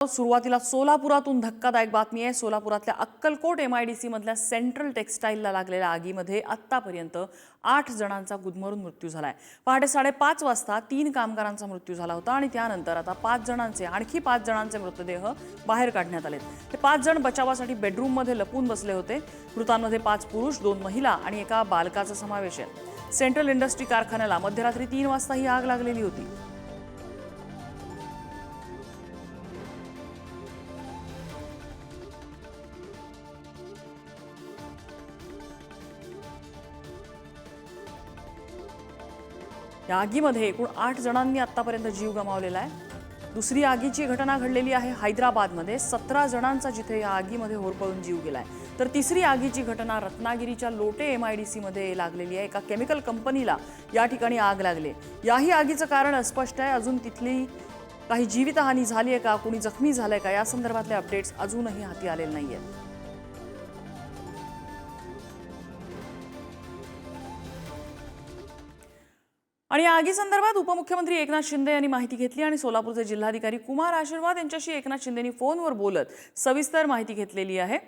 सुरुवातीला सोलापुरातून धक्कादायक बातमी आहे। सोलापुरातल्या अक्कलकोट MIDC मधल्या सेंट्रल टेक्सटाईलला लागलेल्या आगीमध्ये आतापर्यंत 8 जणांचा गुदमरून मृत्यू झालाय। पहाटे 5:30 वाजता 3 कामगारांचा मृत्यू झाला होता आणि त्यानंतर आता आणखी 5 जणांचे मृतदेह बाहेर काढण्यात आलेत। हे 5 जण बचावासाठी बेडरूम मध्ये लपून बसले होते। मृतांमध्ये 5 पुरुष, 2 महिला आणि एका बालकाचा समावेश आहे। सेंट्रल इंडस्ट्री कारखान्याला मध्यरात्री 3 वाजता ही आग लागलेली होती। या आगीमध्ये एकूण 8 जणांनी आतापर्यंत जीव गमावलेला आहे। दुसरी आगीची घटना घडलेली आहे हैदराबादमध्ये। 17 जणांचा जिथे या आगीमध्ये होरपळून जीव गेलाय। तर तिसरी आगीची घटना रत्नागिरीच्या लोटे MIDC मध्ये लागलेली आहे। एका केमिकल कंपनीला या ठिकाणी आग लागली। याही आगीचं कारण अस्पष्ट आहे। अजून तिथली काही जीवितहानी झाली आहे का, कोणी जखमी झालंय का, या संदर्भातले अपडेट्स अजूनही हाती आलेले नाहीयेत। आणि या आगी संदर्भात उपमुख्यमंत्री एकनाथ शिंदे यांनी माहिती घेतली आणि सोलापूरचे जिल्हाधिकारी कुमार आशीर्वाद यांच्याशी एकनाथ शिंदेंनी फोनवर बोलत सविस्तर माहिती घेतलेली आहे।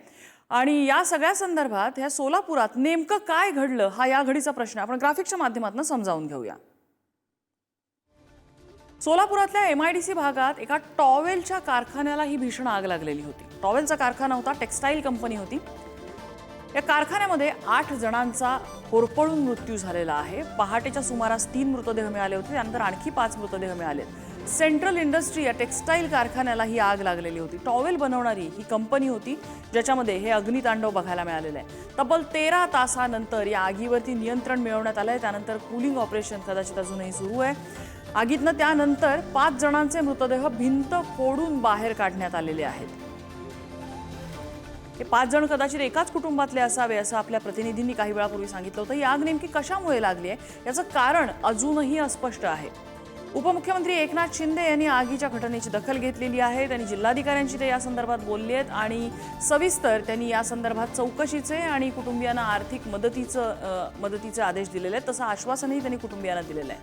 आणि या सगळ्या संदर्भात या सोलापुरात नेमकं काय घडलं हा या घडीचा प्रश्न आपण ग्राफिक्सच्या माध्यमातून समजावून घेऊया। सोलापुरातल्या MIDC भागात एका टॉवेलच्या कारखान्याला ही भीषण आग लागलेली होती। टॉवेलचा कारखाना होता, टेक्सटाईल कंपनी होती। या कारखान्यामध्ये 8 जणांचा होरपळून मृत्यू झालेला आहे। पहाटेच्या सुमारास 3 मृतदेह मिळाले होते, त्यानंतर आणखी 5 मृतदेह मिळाले। सेंट्रल इंडस्ट्री या टेक्सटाईल कारखान्याला ही आग लागलेली होती। टॉवेल बनवणारी ही कंपनी होती ज्याच्यामध्ये हे अग्नितांडव बघायला मिळालेलं आहे। तब्बल 13 तासानंतर या आगीवरती नियंत्रण मिळवण्यात आलंय। त्यानंतर कूलिंग ऑपरेशन कदाचित अजूनही सुरू आहे। आगीतनं त्यानंतर 5 जणांचे मृतदेह भिंत फोडून बाहेर काढण्यात आलेले आहेत। हे 5 जण कदाचित एकाच कुटुंबातले असावे असं आपल्या प्रतिनिधींनी काही वेळापूर्वी सांगितलं होतं। ही आग नेमकी कशामुळे लागली आहे याचं कारण अजूनही अस्पष्ट आहे। उपमुख्यमंत्री एकनाथ शिंदे यांनी आगीच्या घटनेची दखल घेतलेली आहे। त्यांनी जिल्हाधिकाऱ्यांशी ते या संदर्भात बोलले आहेत आणि सविस्तर त्यांनी या संदर्भात चौकशीचे आणि कुटुंबियांना आर्थिक मदतीचे आदेश दिलेले आहेत। तसं आश्वासनही त्यांनी कुटुंबियांना दिलेलं आहे।